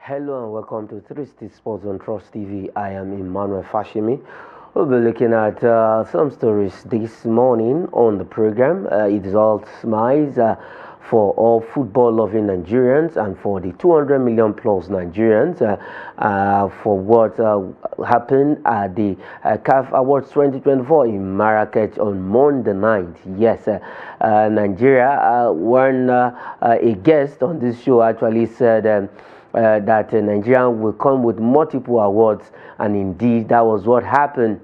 Hello and welcome to 360 Sports on Trust TV. I am Emmanuel Fashimi. We'll be looking at some stories this morning on the program. It is all smiles for all football-loving Nigerians and for the 200 million plus Nigerians for what happened at the CAF Awards 2024 in Marrakech on Monday night. Yes, Nigeria, when a guest on this show actually said that Nigeria will come with multiple awards, and indeed that was what happened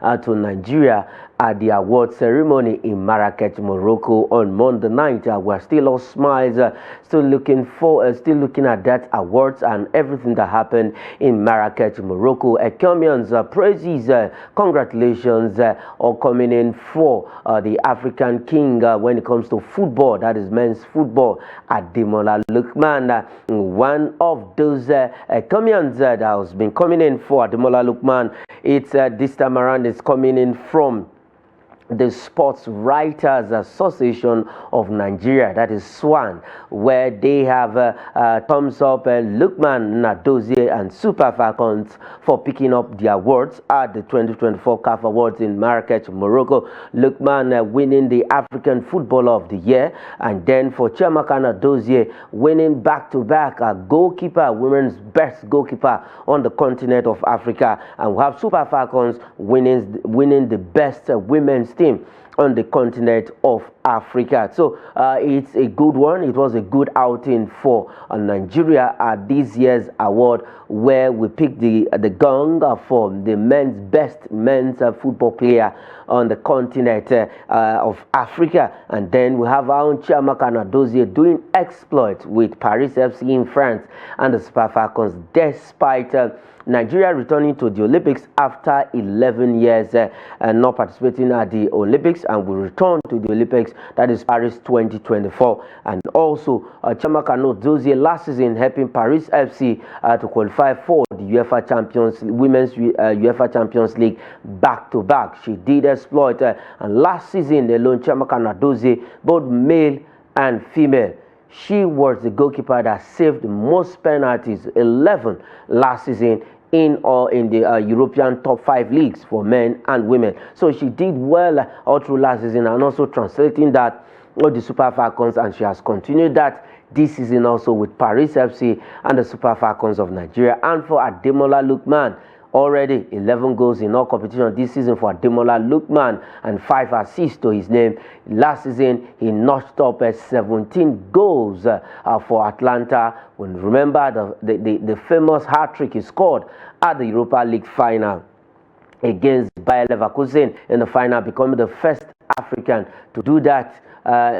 to Nigeria at the award ceremony in Marrakech, Morocco on Monday night. We're still all smiles, still looking at that awards and everything that happened in Marrakech, Morocco. Economians praises, congratulations, all coming in for the African king when it comes to football, that is men's football, Ademola Lookman. One of those Economians that has been coming in for Ademola Lookman, it's this time around is coming in from the Sports Writers Association of Nigeria, that is SWAN, where they have Thumps-Up, Lookman, Nnadozie, and Super Falcons for picking up the awards at the 2024 CAF Awards in Marrakech, Morocco. Lookman winning the African Footballer of the Year, and then for Chiamaka, Nnadozie winning back-to-back goalkeeper, women's best goalkeeper on the continent of Africa, and we have Super Falcons winning the best women's team on the continent of Africa. So it's a good one. It was a good outing for Nigeria at this year's award, where we picked the gong for the best men's football player on the continent of Africa. And then we have our own Chiamaka Nnadozie doing exploits with Paris FC in France and the Super Falcons, despite Nigeria returning to the Olympics after 11 years not participating at the Olympics, and will return to the Olympics, that is Paris 2024. And also Chiamaka Nnadozie last season helping Paris FC to qualify for the Women's UEFA Champions League back-to-back. She did exploit, and last season alone Chiamaka Nnadozie, both male and female, she was the goalkeeper that saved the most penalties, 11 last season, in the European top 5 leagues for men and women. So she did well all through last season, and also translating that with the Super Falcons, and she has continued that this season also with Paris FC and the Super Falcons of Nigeria. And for Ademola Lookman, already 11 goals in all competitions this season for Ademola Lookman, and 5 assists to his name. Last season, he notched up 17 goals for Atlanta. When remember the famous hat-trick he scored at the Europa League final against Bayer Leverkusen in the final, becoming the first African to do that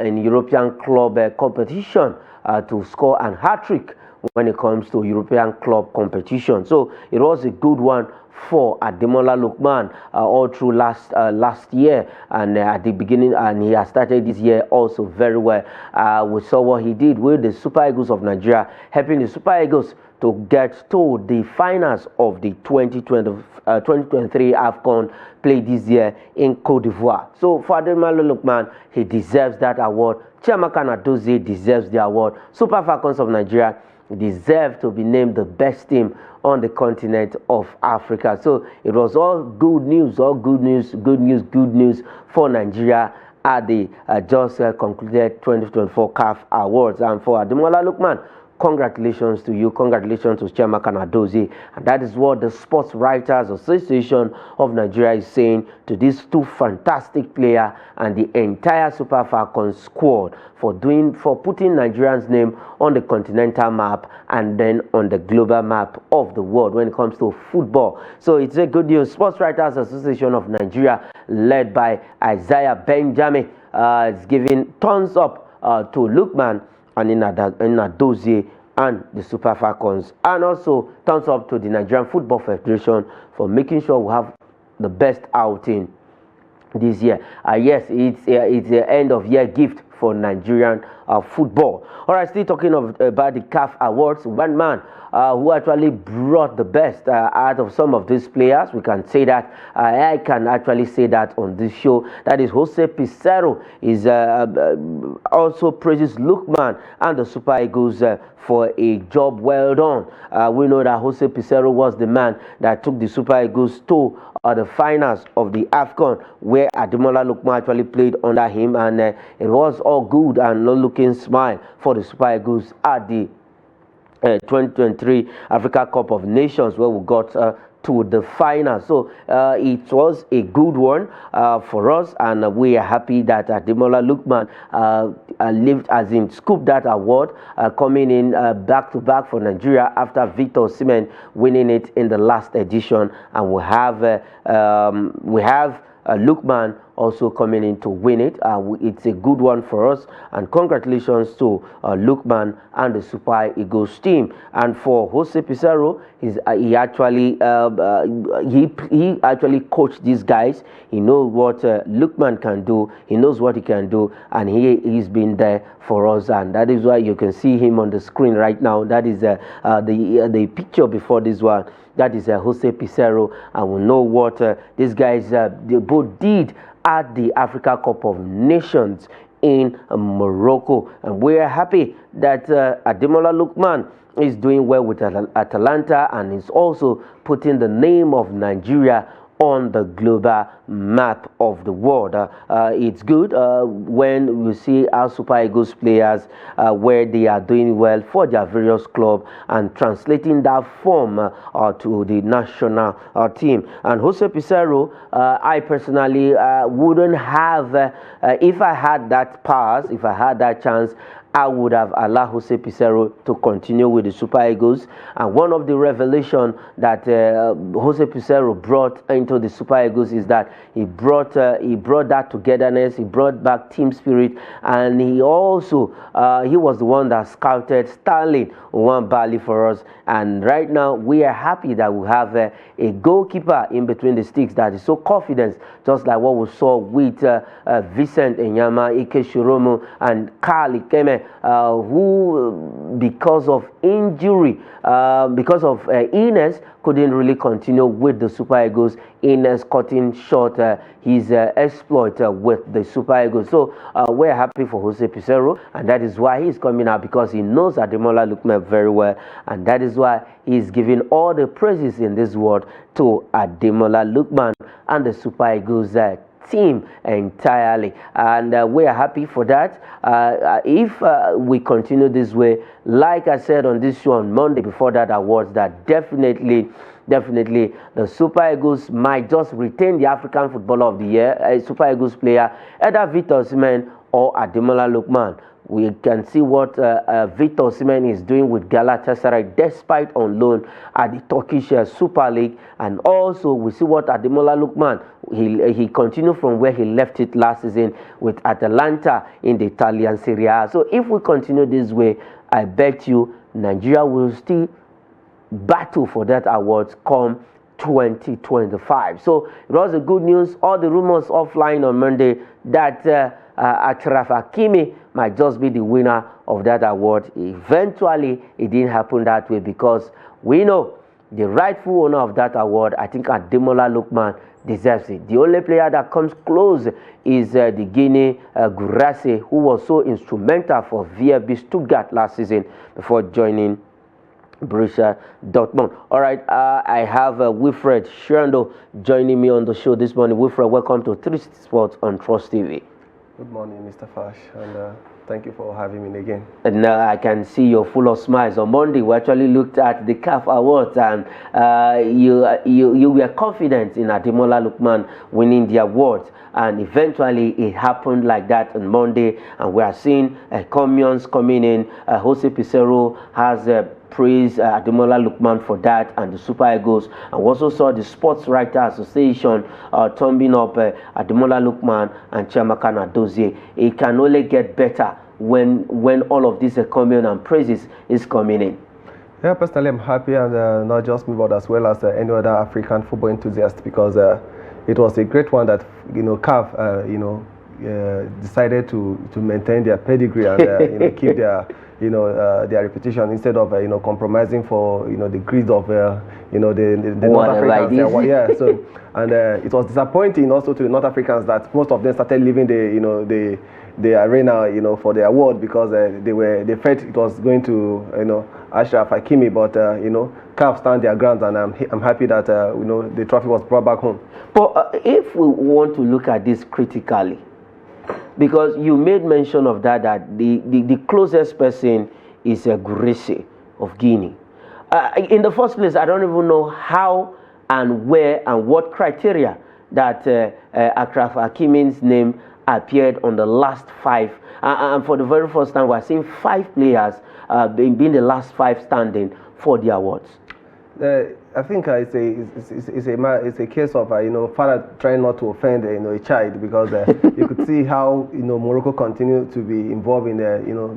in European club competition, to score an hat-trick when it comes to European club competition. So it was a good one for Ademola Lookman all through last year, and at the beginning, and he has started this year also very well. We saw what he did with the Super Eagles of Nigeria, helping the Super Eagles to get to the finals of the 2023 AFCON played this year in Cote d'Ivoire. So for Ademola Lookman, he deserves that award. Chiamaka Nnadozie deserves the award. Super Falcons of Nigeria deserve to be named the best team on the continent of Africa. So it was all good news for Nigeria at the just concluded 2024 CAF Awards. And for Ademola Lookman, congratulations to you, congratulations to Chiamaka Nnadozie. And that is what the Sports Writers Association of Nigeria is saying to these two fantastic players and the entire Super Falcons squad for putting Nigeria's name on the continental map and then on the global map of the world when it comes to football. So it's a good news. Sports Writers Association of Nigeria, led by Isaiah Benjamin, is giving thumbs up to Lookman and Nnadozie and the Super Falcons, and also thumbs up to the Nigerian Football Federation for making sure we have the best outing this year. Yes, it's the end of year gift for Nigerian football. All right, still talking about the CAF Awards, one man who actually brought the best out of some of these players. We can say that. I can actually say that on this show. That is Jose Pizarro is also praises Lookman and the Super Eagles for a job well done. We know that Jose Pizarro was the man that took the Super Eagles to the finals of the AFCON, where Ademola Lookman actually played under him, and it was all good and no looking smile for the Super Eagles at the 2023 Africa Cup of Nations, where we got to the final. So it was a good one for us, and we are happy that Ademola Lookman lived, as in scooped that award, coming in back to back for Nigeria after Victor Osimhen winning it in the last edition, and we have Lookman also coming in to win it. It's a good one for us, and congratulations to Lookman and the Super Eagles team. And for Jose Pizarro, he actually coached these guys. He knows what Lookman can do. He knows what he can do, and he's been there for us, and that is why you can see him on the screen right now. That is the picture before this one. That is Jose Pizarro, and we know what these guys they both did at the Africa Cup of Nations in Morocco, and we are happy that Ademola Lookman is doing well with Atalanta, and is also putting the name of Nigeria on the global map of the world. It's good when we see our Super Eagles players where they are doing well for their various clubs and translating that form to the national team. And Jose Pizarro, I personally wouldn't have, if I had that pass, if I had that chance, I would have allowed Jose Pizarro to continue with the Super Eagles. And one of the revelations that Jose Pizarro brought into the Super Eagles is that he brought that togetherness, he brought back team spirit, and he also he was the one that scouted Stanley Nwabali for us. And right now we are happy that we have a goalkeeper in between the sticks that is so confident, just like what we saw with Vincent Enyama, Ike Shiromu, and Carl Ikeme, who because of injury, because of illness, couldn't really continue with the Super Eagles. Illness cutting short his exploit with the Super Eagles. So we're happy for Jose Pizarro, and that is why he's coming out, because he knows Ademola Lookman very well, and that is why he's giving all the praises in this world to Ademola Lookman and the Super Eagles team entirely, and we are happy for that. If we continue this way, like I said on this show on Monday before that awards, that definitely the Super Eagles might just retain the African Footballer of the Year, a Super Eagles player, either Victor Osimhen or Ademola Lookman. We can see what Victor Osimhen is doing with Galatasaray despite on loan at the Turkish Super League, and also we see what Ademola Lookman, he continued from where he left it last season with Atalanta in the Italian Serie A. So if we continue this way, I bet you Nigeria will still battle for that award come 2025. So it was a good news. All the rumors offline on Monday that Achraf Hakimi might just be the winner of that award. Eventually, it didn't happen that way, because we know the rightful owner of that award, I think Ademola Lookman, deserves it. The only player that comes close is the Guinea Gurase, who was so instrumental for VfB Stuttgart last season before joining Borussia Dortmund. All right, I have Wilfred Shirando joining me on the show this morning. Wilfred, welcome to 360 Sports on Trust TV. Good morning, Mr. Fash, and thank you for having me again. And I can see you're full of smiles. On Monday, we actually looked at the CAF Awards, and you were confident in Ademola Lookman winning the awards, and eventually it happened like that on Monday, and we are seeing communions coming in. Jose Pizarro has praised Ademola Lookman for that, and the Super Eagles, and we also saw the Sports Writer Association thumbing up Ademola Lookman and Chiamaka Nnadozie. It can only get better when all of these communion and praises is coming in. Yeah, personally I'm happy, and not just me but as well as any other African football enthusiast, because it was a great one that CAF decided to maintain their pedigree and keep their their reputation instead of compromising for the greed of the North Africans. Yeah, so and it was disappointing also to the North Africans that most of them started leaving the arena for the award because they felt it was going to Ashraf Hakimi, but CAF stand their grounds, and I'm happy that the trophy was brought back home. But if we want to look at this critically, because you made mention of that the closest person is Gurese of Guinea. In the first place, I don't even know how and where and what criteria that Ashraf Hakimi's name appeared on the last 5. And for the very first time, we're seeing 5 players being the last 5 standing for the awards. I think it's a case of father trying not to offend a child, because you could see how Morocco continued to be involved in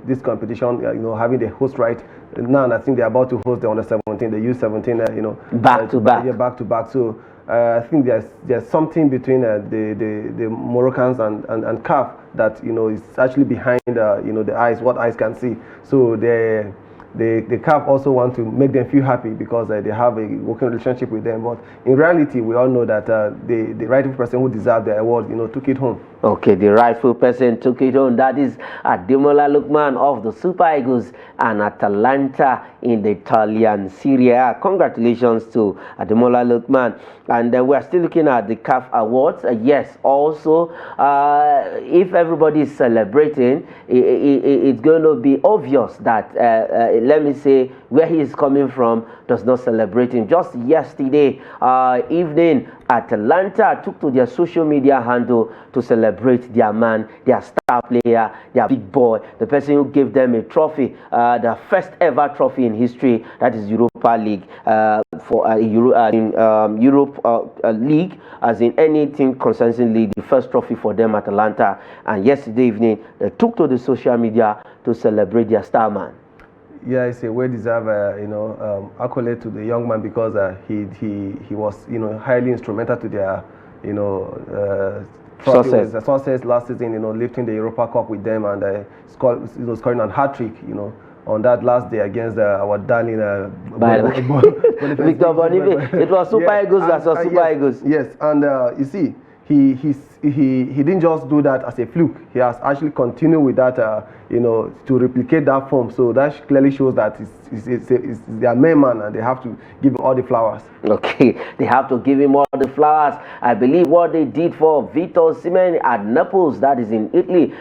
this competition, having the host right. Now I think they're about to host the under-17, the U17, back to back. Yeah, back to back. So I think there's something between the Moroccans and CAF that is actually behind the eyes, what eyes can see. So the CAF also want to make them feel happy because they have a working relationship with them. But in reality, we all know that the rightful person who deserved the award, took it home. Okay, the rightful person took it home. That is Ademola Lookman of the Super Eagles and Atalanta in the Italian Serie A. Congratulations to Ademola Lookman. And we are still looking at the CAF Awards. Yes, also, if everybody is celebrating, it's going to be obvious that, let me say, where he is coming from does not celebrate him. Just yesterday evening, Atalanta took to their social media handle to celebrate their man, their star player, their big boy, the person who gave them a trophy, the first ever trophy in history, that is Europa League, Europe League, as in anything concerning league, the first trophy for them, Atalanta. And yesterday evening, they took to the social media to celebrate their star man. Yeah, it's a well-deserved, accolade to the young man, because he was, highly instrumental to their, success last season. Lifting the Europa Cup with them and scoring a hat-trick, on that last day against our darling Victor Boniface. It was Super Eagles versus Super Eagles. Yes, and you see, he didn't just do that as a fluke. He has actually continued with that, to replicate that form. So that clearly shows that it's their main man, and they have to give him all the flowers. Okay, they have to give him all the flowers. I believe what they did for Victor Osimhen at Naples, that is in Italy,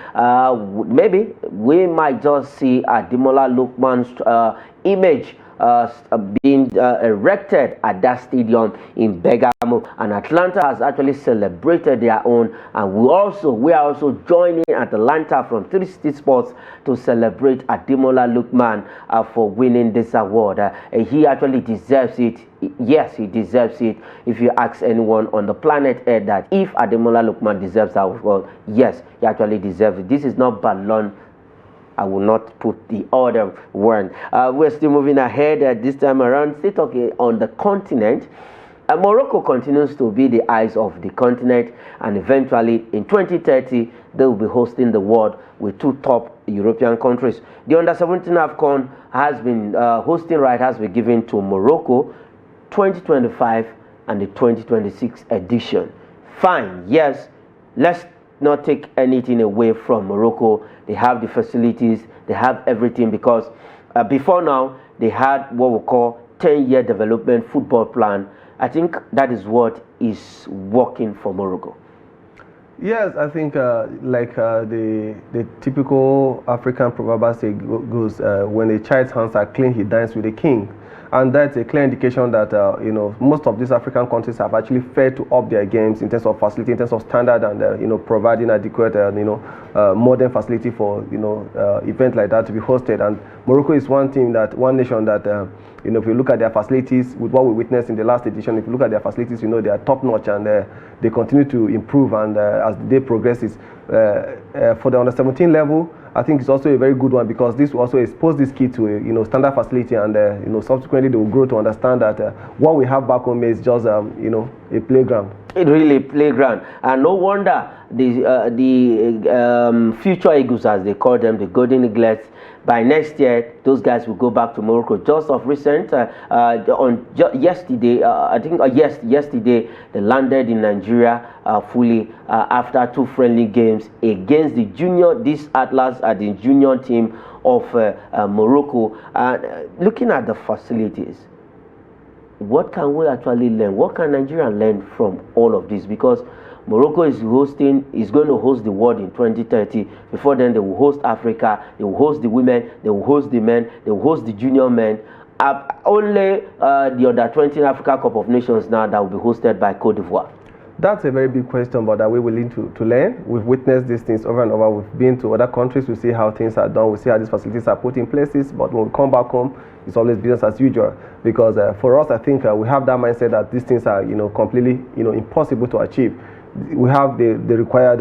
maybe we might just see Ademola Lookman's image being erected at that stadium in Bergamo, and Atlanta has actually celebrated their own, and we are also joining Atlanta from 360 Sports to celebrate Ademola Lookman for winning this award. He actually deserves it. Yes, he deserves it. If you ask anyone on the planet Earth that if Ademola Lookman deserves that award, yes, he actually deserves it. This is not Ballon. I will not put the other one. We're still moving ahead this time around. Still talking on the continent. Morocco continues to be the eyes of the continent, and eventually in 2030 they will be hosting the world with 2 top European countries. The Under-17 AFCON has been hosting right has been given to Morocco, 2025 and the 2026 edition. Fine, yes, let's not take anything away from Morocco. They have the facilities, they have everything, because before now they had what we call 10-year development football plan. I think that is what is working for Morocco. Yes, I think the typical African proverb goes, when a child's hands are clean, he dines with a king. And that's a clear indication that most of these African countries have actually failed to up their games in terms of facility, in terms of standard, and providing adequate modern facility for events like that to be hosted. And Morocco is one nation that if you look at their facilities with what we witnessed in the last edition, if you look at their facilities, they are top notch, and they continue to improve. And as the day progresses, for the under-17 level, I think it's also a very good one, because this will also expose this kid to a standard facility, and subsequently they will grow to understand that what we have back home is just a playground. Really playground, and no wonder the future Eagles, as they call them, the Golden Eaglets, by next year those guys will go back to Morocco. Just of recent, yesterday, I think yesterday they landed in Nigeria fully after 2 friendly games against the this Atlas at the junior team of Morocco. Looking at the facilities, what can we actually learn? What can Nigeria learn from all of this? Because Morocco is going to host the world in 2030. Before then, they will host Africa, they will host the women, they will host the men, they will host the junior men. Only the under 20 Africa Cup of Nations now that will be hosted by Cote d'Ivoire. That's a very big question, but are we willing to learn? We've witnessed these things over and over. We've been to other countries, we see how things are done, we see how these facilities are put in places, but when we come back home, it's always business as usual. Because for us, I think we have that mindset that these things are, completely, impossible to achieve. We have the required,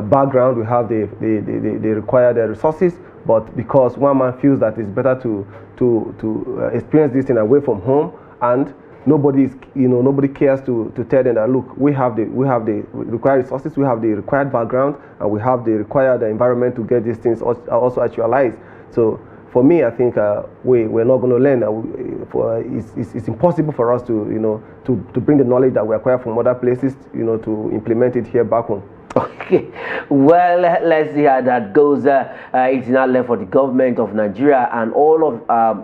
background, we have the required resources, but because one man feels that it's better to experience this thing away from home, and nobody cares to tell them that, look, we have the required resources, we have the required background, and we have the required environment to get these things also actualized. So for me, I think we're not going to learn. It's impossible for us to bring the knowledge that we acquire from other places, to implement it here back home. Okay, well, let's see how that goes. It's now left for the government of Nigeria and all of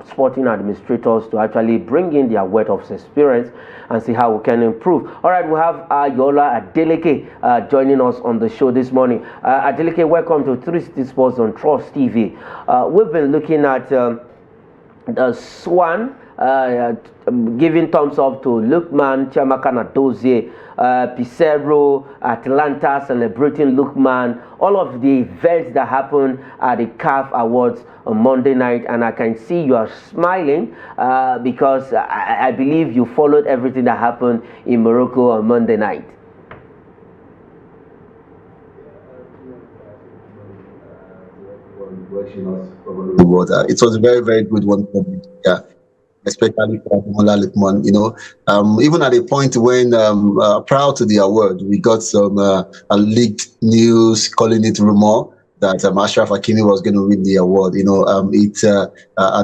sporting administrators to actually bring in their wealth of experience and see how we can improve. All right, we have Yola Adeleke joining us on the show this morning. Adeleke, welcome to 360 Sports on Trust TV. We've been looking at the SWAN giving thumbs up to Lookman, Chiamaka, Nnadozie, Pizarro, Atlanta celebrating Lookman, all of the events that happened at the CAF Awards on Monday night, and I can see you are smiling because I believe you followed everything that happened in Morocco on Monday night. It was a very, very good one for me. Yeah. Especially for Ademola Lookman, even at a point when prior to the award, we got some leaked news calling it rumor that Ashraf Hakimi was going to win the award. It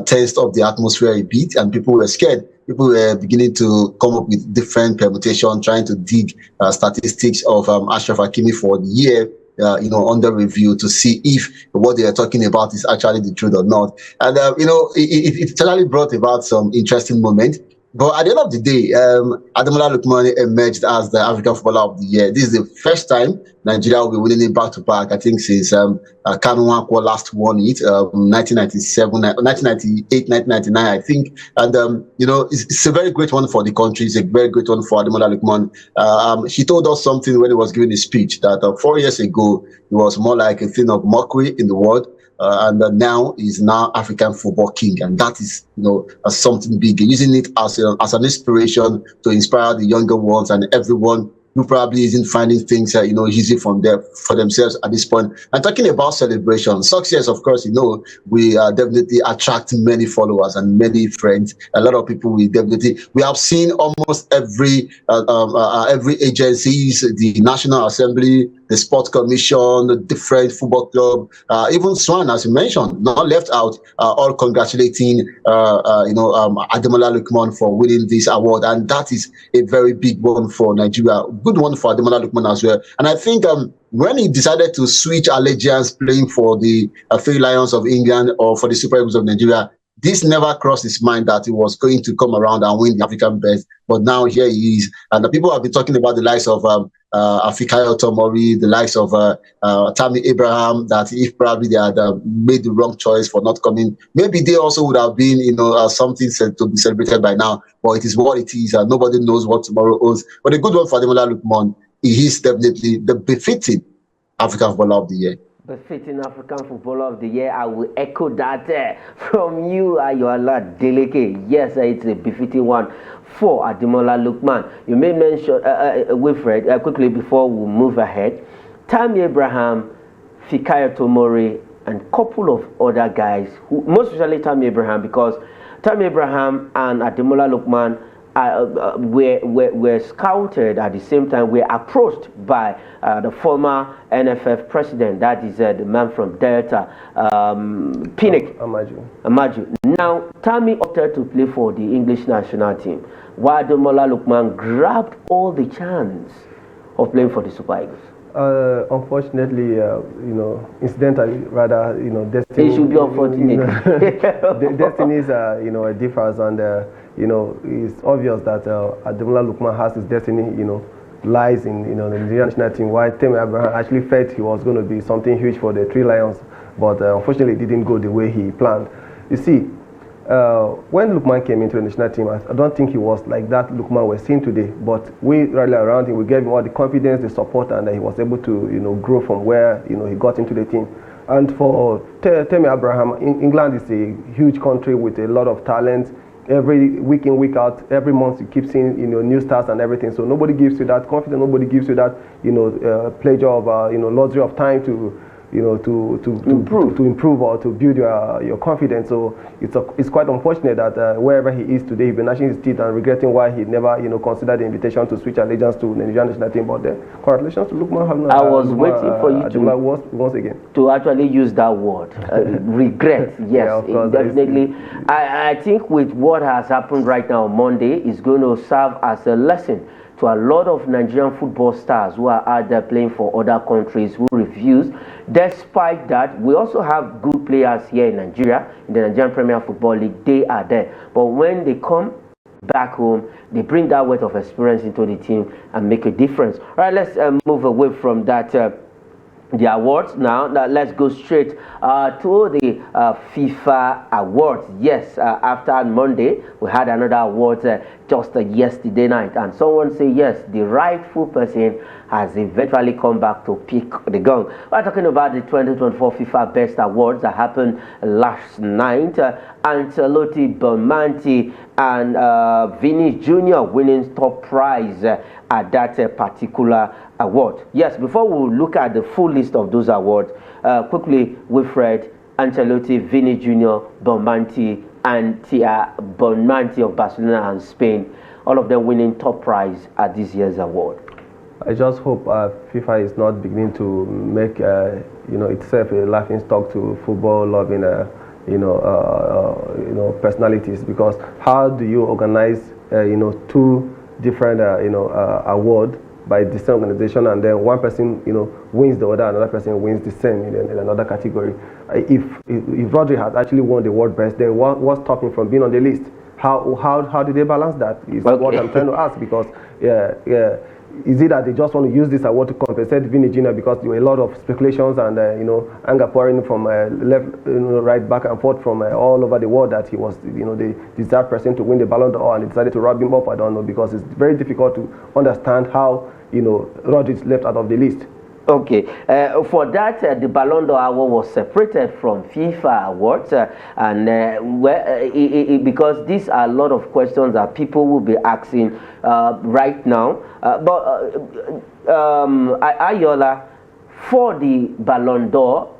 tensed up the atmosphere a bit, and people were scared. People were beginning to come up with different permutations, trying to dig statistics of Ashraf Hakimi for the year. Under review to see if what they are talking about is actually the truth or not. And, it totally brought about some interesting moments. But at the end of the day, Ademola Lookman emerged as the African Footballer of the Year. This is the first time Nigeria will be winning it back-to-back, I think, since Kanu Nwankwo last won it, 1997, 1998, 1999, I think. And, it's a very great one for the country. It's a very great one for Ademola Lookman. She told us something when he was giving a speech that 4 years ago, it was more like a thing of mockery in the world. And now is now African football king, and that is something big. Using it as an inspiration to inspire the younger ones and everyone who probably isn't finding things easy for themselves at this point. And talking about celebration, success, of course, we definitely attract many followers and many friends. A lot of people we have seen almost every agencies, the National Assembly, the Sports Commission, the different football club, even SWAN, as you mentioned, not left out, all congratulating Ademola Lookman for winning this award, and that is a very big one for Nigeria. Good one for Ademola Lookman as well. And I think when he decided to switch allegiance, playing for the Three Lions of England or for the Super Eagles of Nigeria, this never crossed his mind that he was going to come around and win the African best. But now here he is. And the people have been talking about the likes of Fikayo Tomori, the likes of Tammy Abraham, that if probably they had made the wrong choice for not coming, maybe they also would have been, something to be celebrated by now. But it is what it is, and nobody knows what tomorrow holds. But a good one for Ademola Lookman. He is definitely the befitting African Footballer of the Year. Befitting African Footballer of the Year. I will echo that from you, Yola Adeleke. Yes, it's a befitting one for Ademola Lookman. You may mention, Wilfred, quickly before we move ahead, Tammy Abraham, Fikayo Tomori, and a couple of other guys, most especially Tammy Abraham, because Tammy Abraham and Ademola Lookman were scouted at the same time, were approached by the former NFF president, that is the man from Delta, Pinnick Amaju. Now, Tammy opted to play for the English national team, while Ademola Lookman grabbed all the chance of playing for the Super Eagles. Unfortunately, incidentally, rather, destiny. It should be unfortunate. Destinies, differs, and it's obvious that Ademola Lookman has his destiny, lies in, the Nigerian national team. While Temi Abraham actually felt he was going to be something huge for the Three Lions, but unfortunately, it didn't go the way he planned. You see, when Lookman came into the national team, I don't think he was like that Lookman we're seeing today. But we rallied around him, we gave him all the confidence, the support, and he was able to, grow from where, he got into the team. And for Temi Abraham, England is a huge country with a lot of talent. Every week in, week out, every month you keep seeing, new stars and everything. So nobody gives you that confidence, nobody gives you that, pleasure of, luxury of time to to improve or to build your confidence. So it's quite unfortunate that wherever he is today, he's been gnashing his teeth and regretting why he never considered the invitation to switch allegiance to the Nigerian national team. But congratulations to Lookman. I was waiting for you to once again to actually use that word, regret. Yes, yeah, of course, definitely. I think with what has happened right now on Monday is going to serve as a lesson to a lot of Nigerian football stars who are out there playing for other countries who refuse. Despite that, we also have good players here in Nigeria, in the Nigerian Premier Football League. They are there. But when they come back home, they bring that weight of experience into the team and make a difference. All right, let's move away from that. The awards now. Let's go straight to the FIFA Awards. Yes, after Monday, we had another award just yesterday night, and someone say yes, the rightful person has eventually come back to pick the gun. We're talking about the 2024 FIFA Best Awards that happened last night. Ancelotti, Belmonte, and Vinny Jr. winning top prize at that particular award. Yes, before we look at the full list of those awards, quickly, Wilfred, Ancelotti, Vinny Jr., Belmonte, and Belmonte of Barcelona and Spain, all of them winning top prize at this year's award. I just hope FIFA is not beginning to make itself a laughing stock to football loving personalities, because how do you organize two different awards by the same organization, and then one person wins the other, another person wins the same in another category? If Rodri has actually won the world best, then what's stopping him from being on the list? How do they balance that? Is what I'm trying to ask, because is it that they just want to use this award to compensate Vinny Jr. because there were a lot of speculations and anger pouring from left, right, back and forth from all over the world that he was the deserved person to win the Ballon d'Or, and they decided to rub him up? I don't know, because it's very difficult to understand how Rodri is left out of the list. Okay, for that, the Ballon d'Or award was separated from FIFA awards, because these are a lot of questions that people will be asking right now. Ayola, for the Ballon d'Or,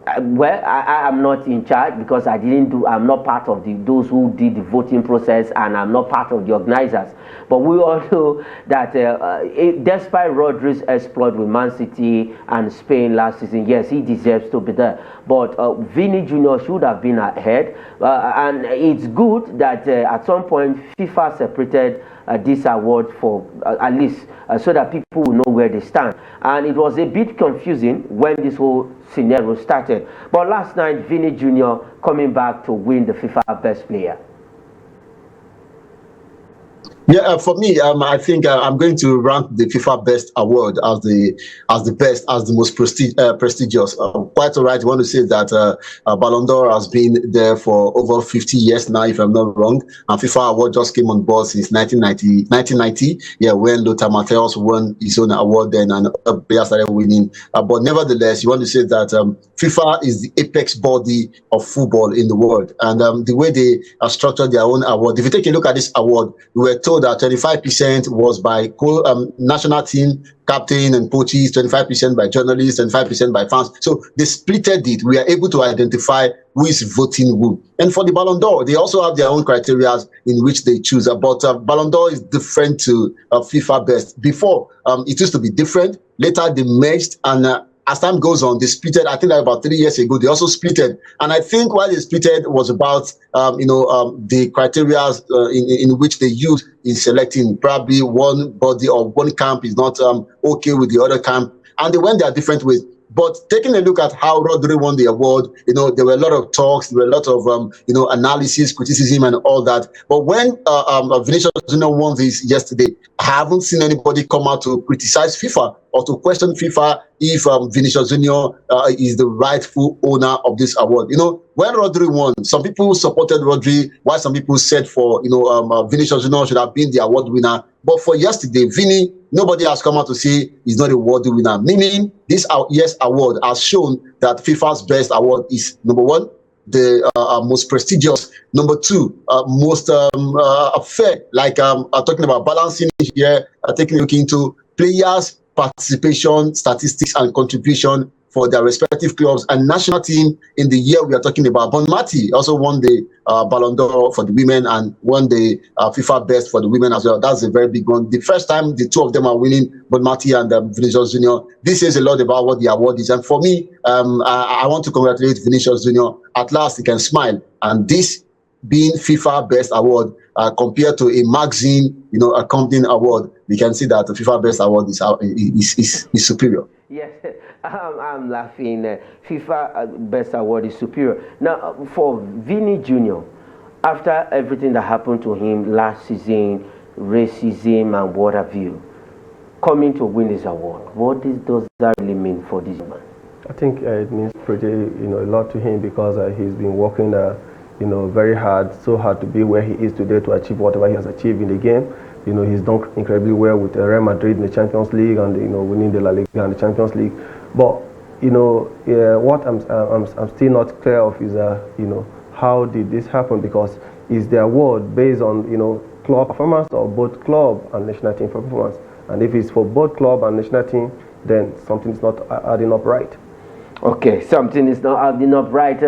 I am not in charge because I'm not part of those who did the voting process, and I'm not part of the organizers. But we all know that despite Rodri's exploit with Man City and Spain last season, yes, he deserves to be there. But Vinny Jr. should have been ahead, and it's good that at some point FIFA separated this award for at least so that people will know where they stand. And it was a bit confusing when this whole scenario started. But last night, Vinny Jr. coming back to win the FIFA Best Player. Yeah, for me, I think I'm going to rank the FIFA Best Award as the best, as the most prestigious. Quite all right. I want to say that Ballon d'Or has been there for over 50 years now, if I'm not wrong. And FIFA Award just came on board since 1990. Yeah, when Lothar Matthäus won his own award then, and other players started winning. But nevertheless, you want to say that FIFA is the apex body of football in the world, and the way they have structured their own award. If you take a look at this award, we were told told that 25% was by national team captain and coaches, 25% by journalists, and 5% by fans. So they splitted it. We are able to identify who is voting who. And for the Ballon d'Or, they also have their own criteria in which they choose. But Ballon d'Or is different to FIFA Best. Before, it used to be different. Later, they merged, and as time goes on, they splitted. I think like about 3 years ago, they also splitted. And I think why they splitted was about, the criteria in which they use in selecting. Probably one body or one camp is not okay with the other camp. And they went their different ways. But taking a look at how Rodri won the award, there were a lot of talks, there were a lot of, analysis, criticism, and all that. But when Vinicius Junior won this yesterday, I haven't seen anybody come out to criticize FIFA or to question FIFA if Vinicius Junior is the rightful owner of this award. When Rodri won, some people supported Rodri, while some people said for Vinicius Junior should have been the award winner. But for yesterday, Vini, nobody has come out to say he's not a worthy winner. Meaning, this year's award has shown that FIFA's best award is, number one, the most prestigious. Number two, most fair. Like talking about balancing here, taking a look into players' participation, statistics, and contribution for their respective clubs and national team in the year we are talking about. Bonmati also won the Ballon d'Or for the women and won the FIFA Best for the women as well. That's a very big one. The first time the two of them are winning, Bonmati and Vinicius Junior. This says a lot about what the award is. And for me, I want to congratulate Vinicius Junior. At last, he can smile. And this being FIFA Best Award compared to a magazine, accompanying award, we can see that the FIFA Best Award is superior. Yes, I'm laughing. FIFA Best Award is superior. Now, for Vini Jr., after everything that happened to him last season, racism and what have you, coming to win this award, what does that really mean for this man? I think it means pretty, a lot to him because he's been working, very hard, so hard to be where he is today to achieve whatever he has achieved in the game. He's done incredibly well with Real Madrid in the Champions League and winning the La Liga and the Champions League. But what I'm still not clear of is how did this happen? Because is the award based on club performance or both club and national team performance? And if it's for both club and national team, then something's not adding up right. Okay, something is not adding up right.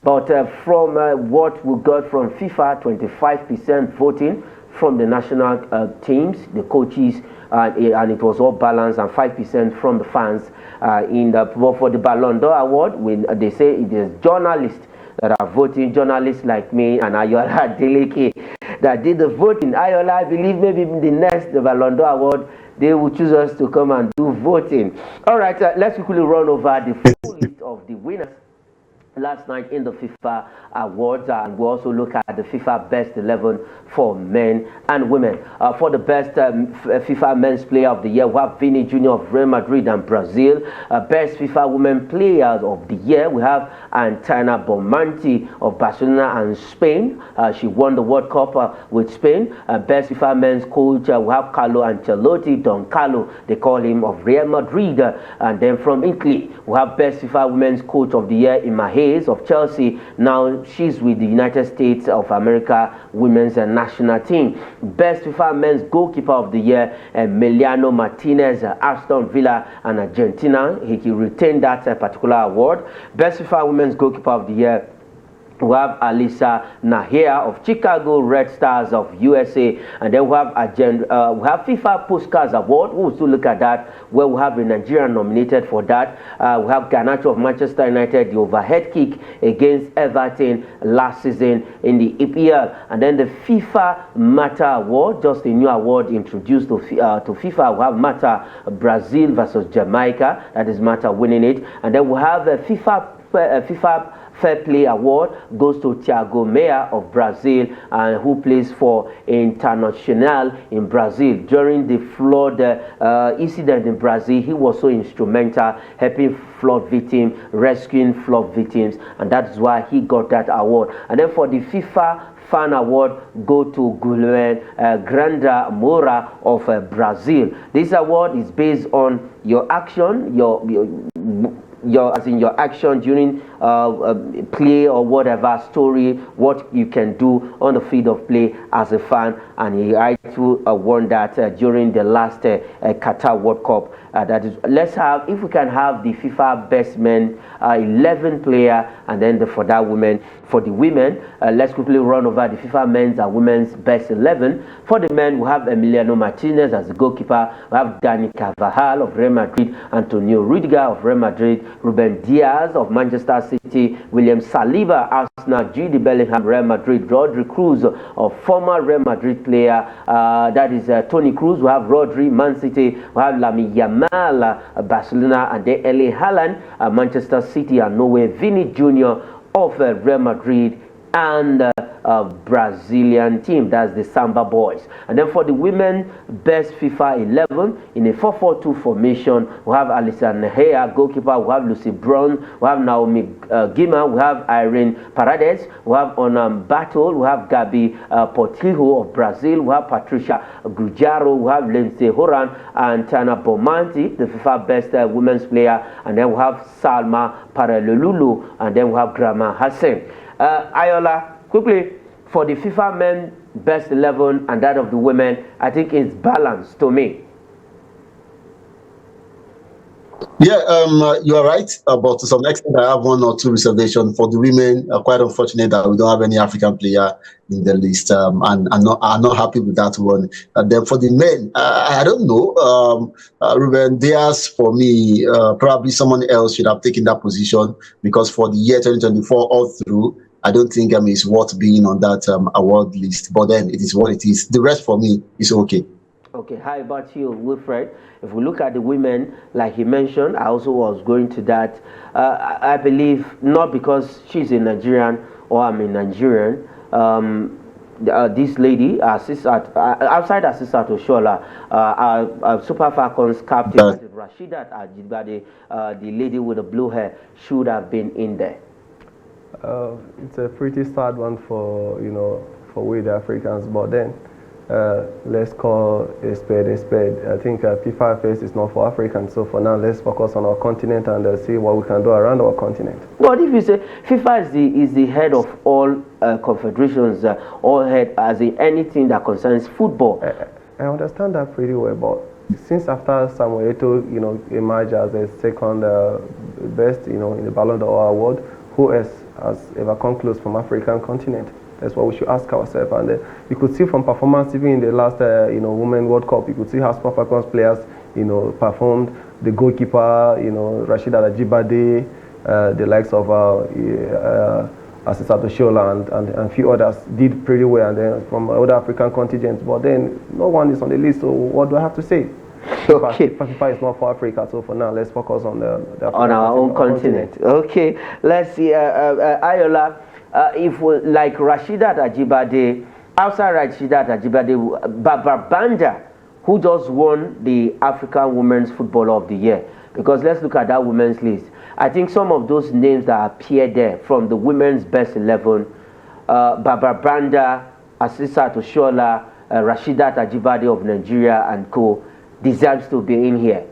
But from what we got from FIFA, 25% voting from the national teams, the coaches, and it was all balanced, and 5% from the fans. For the Ballon d'Or award, they say it is journalists that are voting, journalists like me and Ayola Deleke that did the voting. Ayola, I believe maybe the next Ballon d'Or award, they will choose us to come and do voting. All right, let's quickly run over the full list of the winners last night in the FIFA Awards, and we'll also look at the FIFA Best 11 for men and women. For the best FIFA Men's Player of the Year, we have Vini Jr. of Real Madrid and Brazil. Best FIFA Women Players of the Year, we have Antaina Bonmati of Barcelona and Spain. She won the World Cup with Spain. Best FIFA Men's Coach, we have Carlo Ancelotti, Don Carlo, they call him, of Real Madrid. And then from Italy, we have Best FIFA Women's Coach of the Year, Imahe of Chelsea. Now she's with the United States of America women's national team. Best FIFA Men's Goalkeeper of the Year, Emiliano Martinez, Aston Villa and Argentina. He retained that particular award. Best FIFA Women's Goalkeeper of the Year, we have Alisa Nahia of Chicago Red Stars of USA, and then we have FIFA Puskás Award. We'll still look at that, where we have a Nigerian nominated for that. We have Garnacho of Manchester United, the overhead kick against Everton last season in the EPL, and then the FIFA Mata Award, just a new award introduced to FIFA. We have Mata Brazil versus Jamaica, that is Mata winning it, and then we have a FIFA Fair Play Award goes to Thiago Meia of Brazil, who plays for Internacional in Brazil. During the flood incident in Brazil, he was so instrumental helping flood victims, rescuing flood victims, and that's why he got that award. And then for the FIFA Fan Award go to Guilherme Granda Moura of Brazil. This award is based on your action, your action during play or whatever story, what you can do on the field of play as a fan. And he rightfully won that during the last Qatar World Cup. That is, let's have, if we can have the FIFA best men 11 player, and then for that women, for the women, let's quickly run over the FIFA men's and women's best 11. For the men, we have Emiliano Martinez as the goalkeeper. We have Dani Carvajal of Real Madrid, Antonio Rudiger of Real Madrid, Ruben Diaz of Manchester City, William Saliba, Arsenal, Jude Bellingham, Real Madrid, Rodri Cruz, a former Real Madrid player, that is Toni Kroos. We have Rodri, Man City. We have Lamine Yamal, Barcelona, and then Erling Haaland, Manchester City, and Norway, Vini Jr. of Real Madrid, and Brazilian team, that's the Samba Boys. And then for the women, best FIFA 11 in a 4-4-2 formation, we have Alison Nehea, goalkeeper. We have Lucy Brown, we have Naomi Gima, we have Irene Paredes, we have Onam Battle, we have Gabi Portillo of Brazil, we have Patricia Gujaro, we have Lindsay Horan and Tana Bomanti, the FIFA best women's player. And then we have Salma Paralelulu, and then we have Grama Hassan. Ayola, quickly, for the FIFA men best 11 and that of the women, I think it's balanced to me. Yeah, you are right. But to some extent, I have one or two reservations for the women. Quite unfortunate that we don't have any African player in the list, and I'm not happy with that one. And then for the men, I don't know. Ruben Diaz, for me, probably someone else should have taken that position, because for the year 2024 all through, I don't think it's worth being on that award list. But then it is what it is. The rest for me is okay. Okay, how about you, Wilfred? If we look at the women, like he mentioned, I also was going to that. I believe not because she's a Nigerian or I'm a Nigerian. This lady, outside Assisat Oshola, Super Falcons captain, Rashidat Ajibade, the lady with the blue hair, should have been in there. It's a pretty sad one for we the Africans, but then let's call a spade a spade. I think FIFA face is not for Africans, so for now let's focus on our continent and see what we can do around our continent. But if you say FIFA is the head of all confederations, all head as in anything that concerns football. I understand that pretty well, but since after Samuel Eto'o, emerged as a second best, in the Ballon d'Or award, who else has ever come close from African continent? That's what we should ask ourselves. And you could see from performance even in the last Women World Cup, you could see how Super Falcons players performed. The goalkeeper, Rashida Ajibade, the likes of Asisat Oshola and a few others did pretty well, and then from other African contingents. But then no one is on the list, so what do I have to say? Okay. FIFA is not for Africa, so for now let's focus on on our own continent. Okay, let's see. Ayola, if we, like Rashidat Ajibade, outside Rashidat Ajibade, Barbara Banda, who just won the African Women's Footballer of the Year. Because let's look at that women's list. I think some of those names that appear there from the women's best 11, Barbara Banda, Asisat Oshola, Rashidat Ajibade of Nigeria and co, deserves to be in here.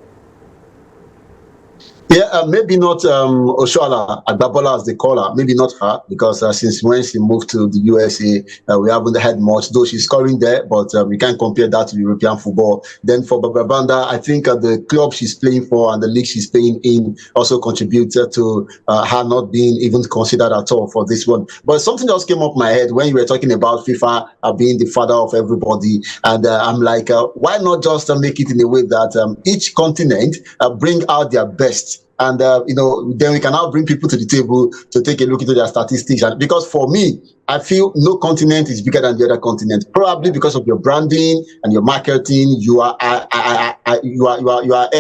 Yeah, maybe not Oshola, Ademola as they call her, maybe not her, because since when she moved to the USA, we haven't had much, though she's scoring there, but we can't compare that to European football. Then for Barbara Banda, I think the club she's playing for and the league she's playing in also contributed to her not being even considered at all for this one. But something else came up my head when you were talking about FIFA being the father of everybody, and I'm like, why not just make it in a way that each continent bring out their best? And then we can now bring people to the table to take a look into their statistics. And because for me, I feel no continent is bigger than the other continent. Probably because of your branding and your marketing, you are head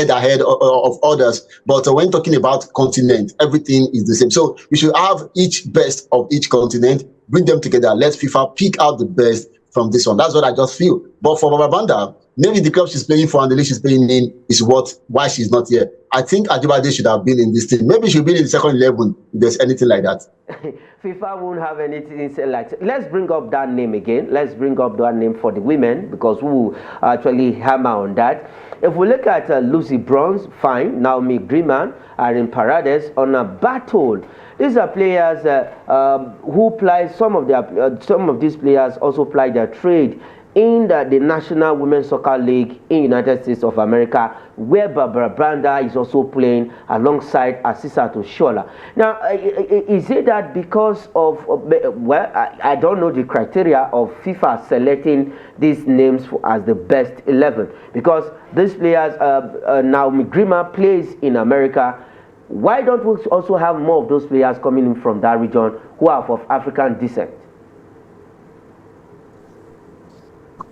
ahead of others. But when talking about continent, everything is the same. So you should have each best of each continent, bring them together. Let FIFA pick out the best from this one. That's what I just feel. But for Barbara Banda, maybe the club she's playing for and the league she's playing in is why she's not here. I think Ajibade should have been in this team. Maybe she'll be in the second 11 if there's anything like that. FIFA won't have anything like. Let's bring up that name again. Let's bring up that name for the women, because we will actually hammer on that. If we look at Lucy Bronze, fine. Naomi Greenman, Irene Paredes on a battle. These are players who play. Some of these players also ply their trade in the National Women's Soccer League in United States of America, where Barbara Branda is also playing alongside Asisat Oshola. Now, is it that because of, well, I don't know the criteria of FIFA selecting these names as the best 11, because these players, Naomi Grima plays in America. Why don't we also have more of those players coming in from that region who are of African descent?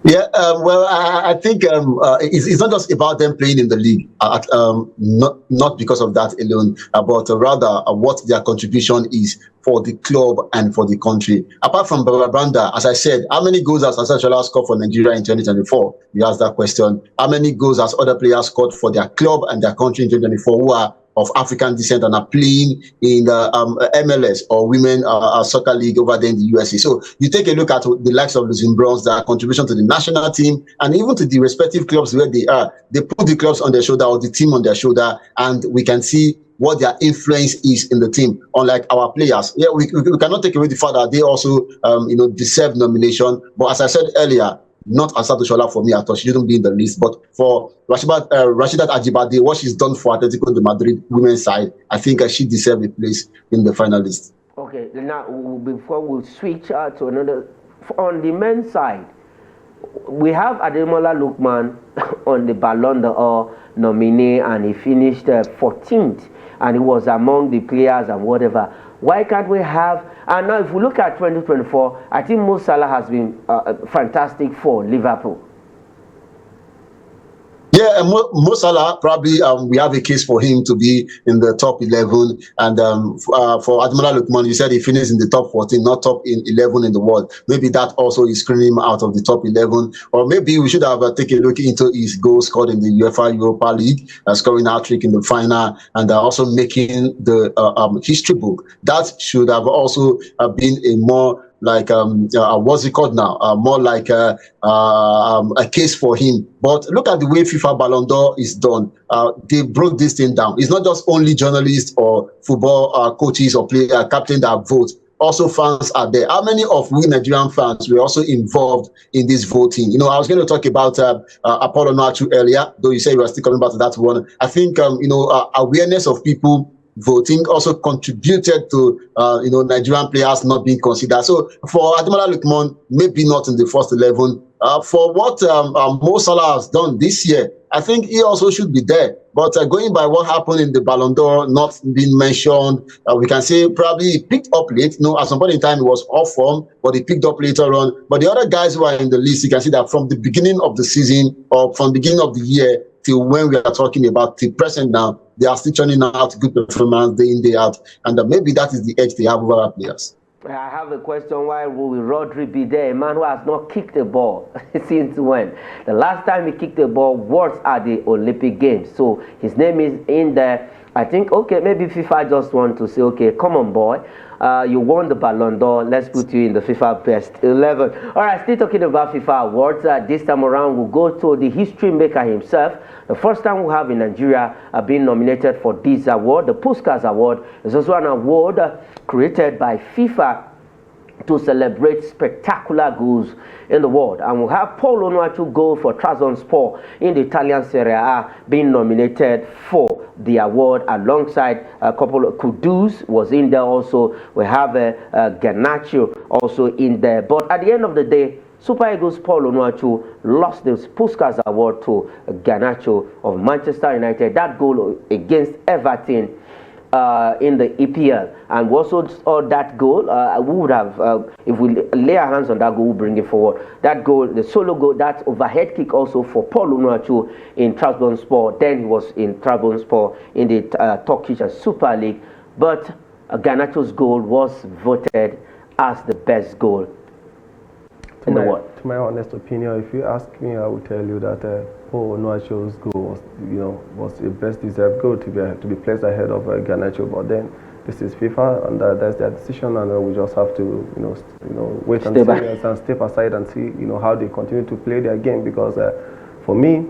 Yeah, well, I think it's not just about them playing in the league, not because of that alone, but rather what their contribution is for the club and for the country. Apart from Barbara Branda, as I said, how many goals has Asisat scored for Nigeria in 2024? You asked that question. How many goals has other players scored for their club and their country in 2024 who are of African descent and are playing in the MLS or Women Soccer League over there in the USA? So you take a look at the likes of Lucy Bronze, their contribution to the national team and even to the respective clubs where they are. They put the clubs on their shoulder or the team on their shoulder, and we can see what their influence is in the team. Unlike our players, yeah, we cannot take away the fact that they also deserve nomination. But as I said earlier, not Asisat Oshola for me at all. She shouldn't be in the list. But for Rashidat Ajibade, what she's done for Atletico de Madrid women's side, I think she deserves a place in the final list. Okay, now before we switch to another, on the men's side, we have Ademola Lookman on the Ballon d'Or nominee, and he finished 14th, and he was among the players and whatever. Why can't we have? And now, if we look at 2024, I think Mo Salah has been fantastic for Liverpool. Yeah, Mo Salah, probably we have a case for him to be in the top 11. And for Ademola Lookman, you said he finished in the top 14, not top 11 in the world. Maybe that also is screening him out of the top 11. Or maybe we should have taken a look into his goals scored in the UEFA Europa League, scoring a hat-trick in the final, and also making the history book. That should have also been a more like what's it called now? More like a case for him. But look at the way FIFA Ballon d'Or is done. They broke this thing down. It's not just only journalists or football coaches or player captain that vote. Also, fans are there. How many of we Nigerian fans were also involved in this voting? I was going to talk about Apollo Nachu earlier, though you say you are still coming back to that one. I think awareness of people voting also contributed to Nigerian players not being considered. So for Ademola Lookman, maybe not in the first 11. For what Mo Salah has done this year, I think he also should be there. But going by what happened in the Ballon d'Or, not being mentioned, we can say probably he picked up late. At some point in time, he was off form, but he picked up later on. But the other guys who are in the list, you can see that from the beginning of the season or from the beginning of the year till when we are talking about the present now, they are still turning out good performance day in, day out. And maybe that is the edge they have over our players. I have a question. Why will Rodri be there? A man who has not kicked the ball since when? The last time he kicked the ball was at the Olympic Games. So his name is in there. I think, okay, maybe FIFA just want to say, okay, come on, boy. You won the Ballon d'Or. Let's put you in the FIFA Best 11. All right, still talking about FIFA Awards. This time around, we'll go to the history maker himself. The first time we have in Nigeria being nominated for this award. The Puskas Award is also an award created by FIFA to celebrate spectacular goals in the world. And we'll have Paul Onuachu goal for Trabzonspor in the Italian Serie A being nominated for the award alongside a couple of Kudus was in there also. We have Garnacho also in there. But at the end of the day, Super Eagles Paul Onuachu lost the Puskas Award to Garnacho of Manchester United. That goal against Everton in the EPL, and we also saw that goal. We would have, if we lay our hands on that goal, we'll bring it forward. That goal, the solo goal, that overhead kick also for Paul Onuachu in Trabzonspor. Then he was in Trabzonspor in the Turkish Super League. But Garnacho's goal was voted as the best goal in the world? To my honest opinion, if you ask me, I would tell you that Paul Onuachu's goal was the best deserved goal to be placed ahead of Garnacho. But then this is FIFA, and that's their decision, and we just have to wait and see and step aside and see how they continue to play their game. Because for me,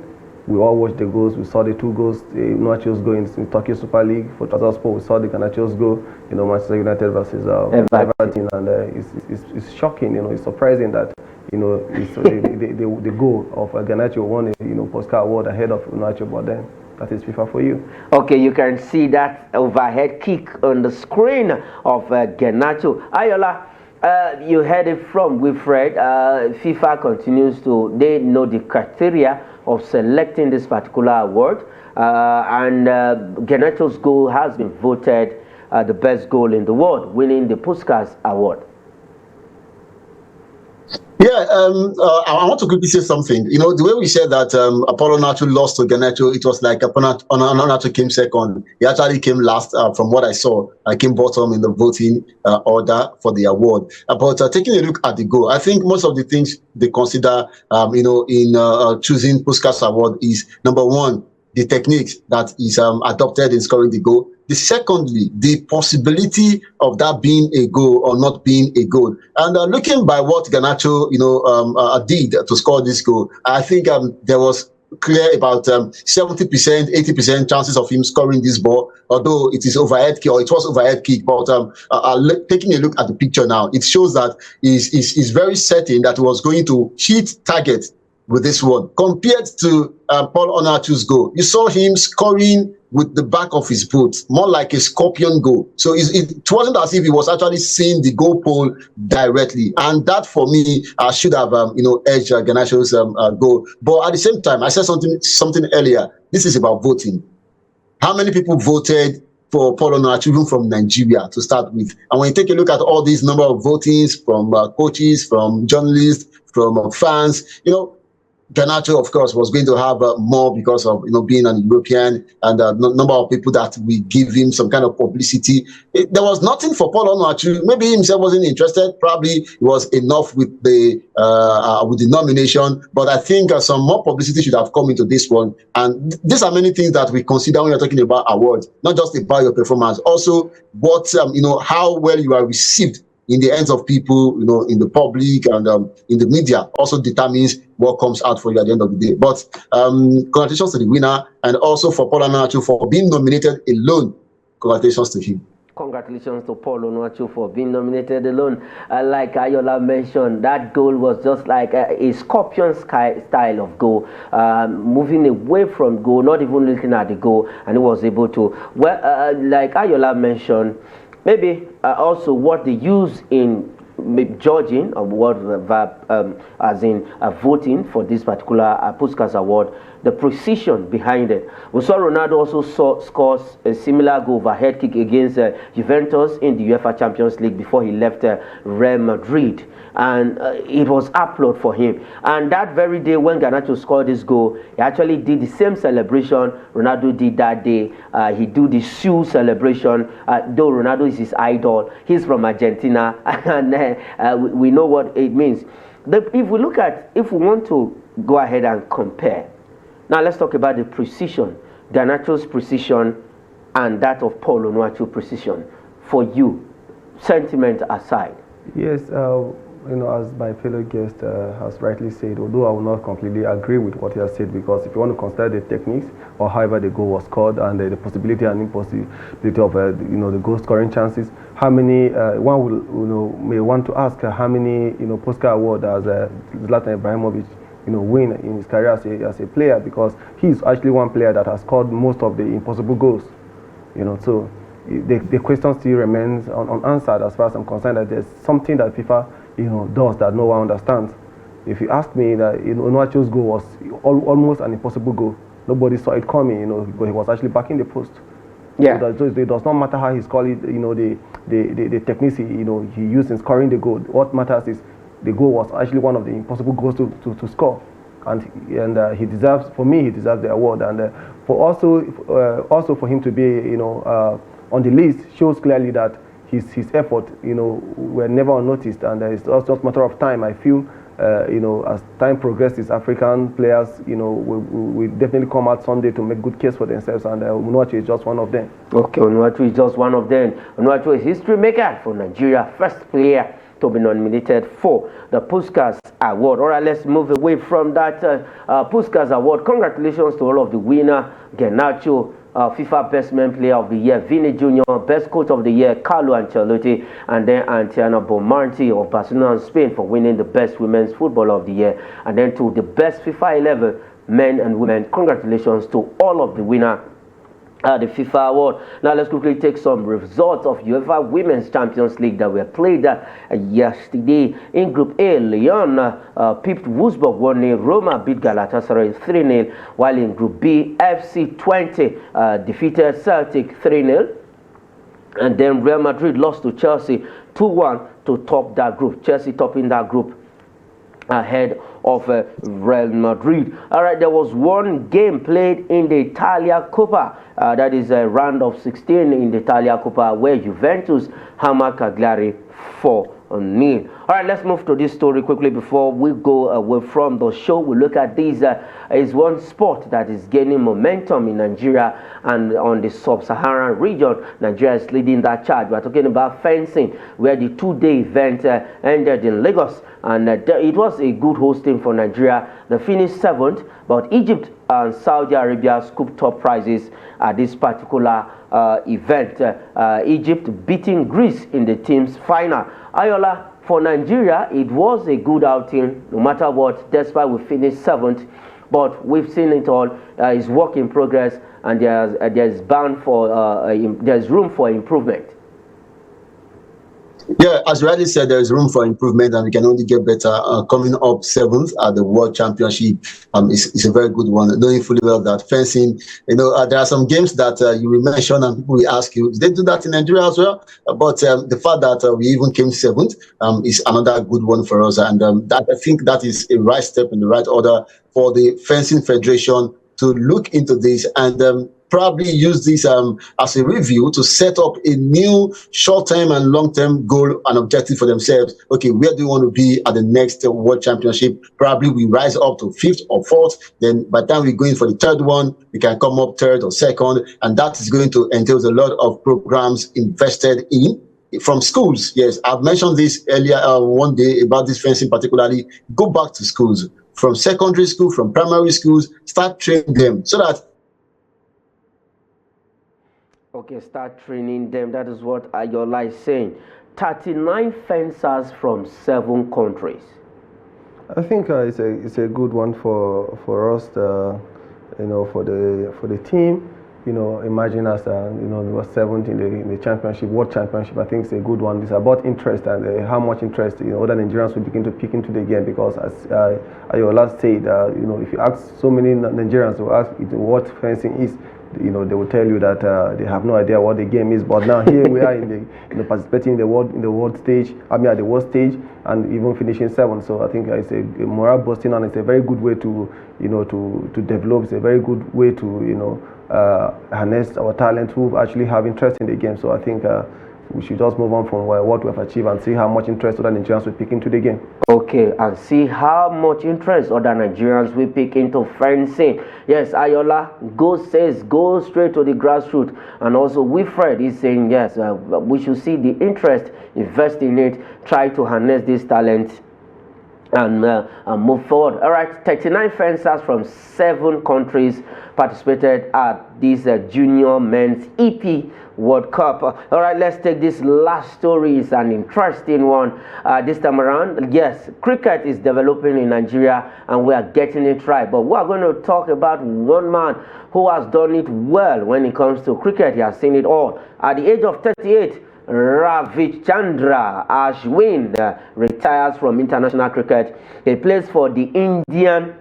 we all watched the goals. We saw the 2 goals, Onuachu's goal in Turkey Super League. For Trabzonspor, we saw the Garnacho's goal, Manchester United versus Everton, and it's shocking. It's surprising that the goal of Garnacho won a CAF Award ahead of Onuachu, but then that is FIFA for you. Okay, you can see that overhead kick on the screen of Garnacho. Ayola, you heard it from Wilfred. FIFA continues to, they know the criteria of selecting this particular award, and Garnacho's goal has been voted the best goal in the world, winning the Puskas Award. Yeah, I want to quickly say something. The way we said that Apollo Nacho lost to Garnacho, it was like Nacho came second. He actually came last, from what I saw. I came bottom in the voting order for the award. But taking a look at the goal, I think most of the things they consider, in choosing Puskas Award is, number one, the technique that is adopted in scoring the goal. Secondly, the possibility of that being a goal or not being a goal. And looking by what Garnacho, did to score this goal, I think there was clear about 70%, 80% chances of him scoring this ball, although it is overhead kick, or it was overhead kick. But taking a look at the picture now, it shows that is very certain that he was going to hit target with this one. Compared to Paul Onuachu's goal, you saw him scoring with the back of his boot, more like a scorpion goal. So it wasn't as if he was actually seeing the goal pole directly. And that, for me, should have, edged Garnacho's goal. But at the same time, I said something earlier. This is about voting. How many people voted for Paul Onuachu, even from Nigeria, to start with? And when you take a look at all these number of votings from coaches, from journalists, from fans, Garnacho, of course, was going to have more because of being an European, and number of people that we give him some kind of publicity. There was nothing for Paul Onuachu. Maybe he himself wasn't interested. Probably it was enough with the nomination. But I think some more publicity should have come into this one. And these are many things that we consider when you're talking about awards, not just about your performance, also what how well you are received in the hands of people, in the public and in the media, also determines what comes out for you at the end of the day. But congratulations to the winner, and also for Paul Onuachu for being nominated alone. Congratulations to him. Congratulations to Paul Onuachu for being nominated alone. Like Ayola mentioned, that goal was just like a scorpion style of goal, moving away from goal, not even looking at the goal, and he was able to, like Ayola mentioned, maybe also what they use in judging of what as in voting for this particular Puskas Award, the precision behind it. We saw Ronaldo also scores a similar goal overhead kick against Juventus in the UEFA Champions League before he left Real Madrid, and it was applaud for him. And that very day when Garnacho scored this goal, he actually did the same celebration Ronaldo did that day. He do the shoe celebration, though Ronaldo is his idol. He's from Argentina, and we know what it means. If we want to go ahead and compare, now let's talk about the precision, Garnacho's precision and that of Paul Onuachu's precision. For you, sentiment aside. Yes, as my fellow guest has rightly said, although I will not completely agree with what he has said, because if you want to consider the techniques or however the goal was scored and the possibility and impossibility of the goal scoring chances, how many one will may want to ask how many Puskas Award has Zlatan Ibrahimovic win in his career as a player, because he's actually one player that has scored most of the impossible goals. So the question still remains unanswered as far as I'm concerned, that there's something that FIFA does that no one understands. If you ask me, that Onuachu's goal was almost an impossible goal. Nobody saw it coming, but he was actually backing the post. Yeah. So it does not matter how he scored it, the techniques he used in scoring the goal. What matters is the goal was actually one of the impossible goals to score, and he deserves, for me, he deserves the award. And for also for him to be on the list shows clearly that his effort were never unnoticed, and it's also a matter of time, I feel, as time progresses, African players, will definitely come out Sunday to make good case for themselves, and Nnadozie is just one of them. Okay, Nnadozie is just one of them. Nnadozie is history maker for Nigeria, first player to be nominated for the Puskas Award. All right, let's move away from that Puskas Award. Congratulations to all of the winner, Garnacho, FIFA Best Men Player of the Year, Vini Jr., Best Coach of the Year, Carlo Ancelotti, and then Antiana Bomarti of Barcelona and Spain for winning the Best Women's Footballer of the Year, and then to the Best FIFA 11 Men and Women. Congratulations to all of the winners the FIFA award. Now let's quickly take some results of UEFA Women's Champions League that were played yesterday. In Group A, Lyon pipped Wolfsburg 1-0, Roma beat Galatasaray 3-0, while in Group B, FC 20 defeated Celtic 3-0, and then Real Madrid lost to Chelsea 2-1 to top that group. Chelsea topping that group ahead of Real Madrid. All right, there was one game played in the Italia Coppa, that is a round of 16 in the Italia Coppa, where Juventus hammered Cagliari 4-0. All right, let's move to this story quickly before we go away from the show. We look at this is one sport that is gaining momentum in Nigeria and on the sub-Saharan region. Nigeria is leading that charge. We're talking about fencing, where the two-day event ended in Lagos, and it was a good hosting for Nigeria. They finished 7th, but Egypt and Saudi Arabia scooped top prizes at this particular event. Egypt beating Greece in the team's final. Ayola, for Nigeria, it was a good outing, no matter what, despite we finished 7th. But we've seen it all. It's work in progress, and there's room for improvement. Yeah, as you already said, there is room for improvement, and we can only get better. Coming up 7th at the World Championship is a very good one. Knowing fully well that fencing, there are some games that you will mention, and people will ask you, did they do that in Nigeria as well? But the fact that we even came 7th is another good one for us, and that I think that is a right step in the right order for the Fencing Federation to look into this and probably use this as a review to set up a new short-term and long-term goal and objective for themselves. Okay, where do you want to be at the next World Championship? Probably we rise up to 5th or 4th. Then by the time we go in for the 3rd one, we can come up 3rd or 2nd. And that is going to entail a lot of programs invested in from schools. Yes, I've mentioned this earlier one day about this fencing particularly. Go back to schools, from secondary school, from primary schools, start training them so that okay, start training them. That is what Ayola is saying. 39 fencers from 7 countries. I think it's a good one for us, for the team. Imagine us, we were 7th in the championship, World Championship. I think it's a good one. It's about interest and how much interest other Nigerians will begin to pick into the game, because as Ayola said, if you ask so many Nigerians who ask what fencing is, they will tell you that they have no idea what the game is. But now here we are participating in the world stage. At the world stage, and even finishing 7th. So I think it's a morale boosting, and it's a very good way to to develop. It's a very good way to harness our talent who actually have interest in the game. So I think we should just move on from what we have achieved and see how much interest other Nigerians will pick into the game. Okay, and see how much interest other Nigerians will pick into fencing. Yes, Ayola says go straight to the grassroots, and also Wilfred is saying yes, we should see the interest, invest in it, try to harness this talent and move forward. All right, 39 fencers from 7 countries participated at this junior men's EP World Cup. All right, let's take this last story. It's an interesting one this time around. Yes, cricket is developing in Nigeria and we are getting it right, but we are going to talk about one man who has done it well when it comes to cricket. He has seen it all. At the age of 38, Ravichandra Ashwin retires from international cricket. He plays for the Indian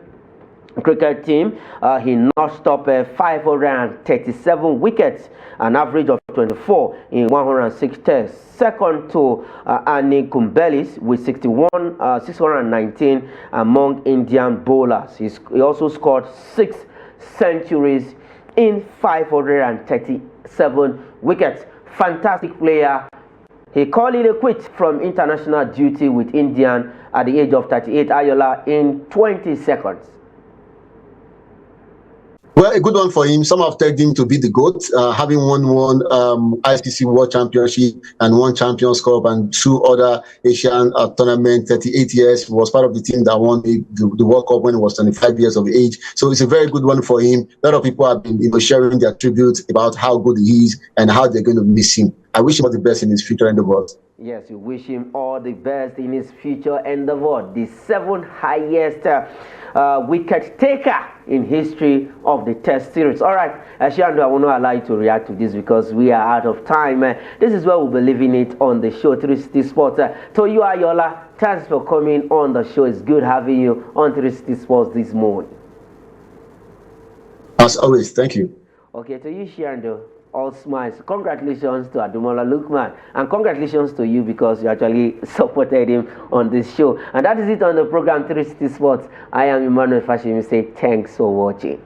cricket team. He notched up 537 wickets, an average of 24 in 106 tests, second to Anil Kumbelis with 619 among Indian bowlers. He also scored 6 centuries in 537 wickets. Fantastic player, He called it a quit from international duty with Indian at the age of 38. Ayola in 20 seconds. Well, a good one for him. Some have tagged him to be the GOAT, having won one ICC World Championship and one Champions Cup and 2 other Asian tournaments. 38 years, he was part of the team that won the World Cup when he was 25 years of age. So it's a very good one for him. A lot of people have been sharing their tributes about how good he is and how they're going to miss him. I wish him all the best in his future endeavors. Yes, we wish him all the best in his future endeavor. The 7th highest wicket taker in history of the Test series. All right, Shandu, I will not allow you to react to this because we are out of time. This is where we'll be leaving it on the show, 360 Sports. To you, Ayola, thanks for coming on the show. It's good having you on 360 Sports this morning. As always, thank you. Okay, to you, Shandu. All smiles. Congratulations to Ademola Lookman, and congratulations to you because you actually supported him on this show. And that is it on the program 360 Sports. I am Emmanuel Fashimi. Say thanks for watching.